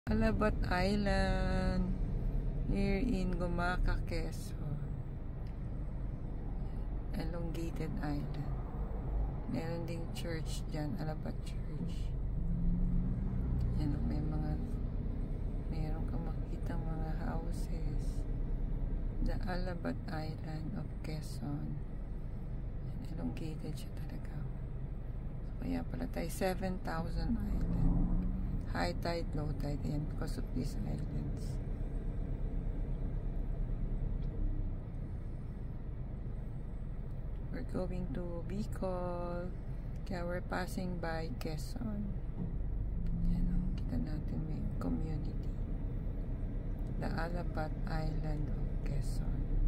Alabat Island here in Gumaca, Quezon. Elongated Island. Meron ding church dyan, Alabat Church. Yan, meron kang makita mga houses. The Alabat Island of Quezon. Yan, elongated siya talaga. So, kaya pala tayo 7,000 island. High tide, low tide, and because of these islands. We're going to Bicol, kaya we're passing by Quezon. Yan, kita natin may community. The Alabat Island of Quezon.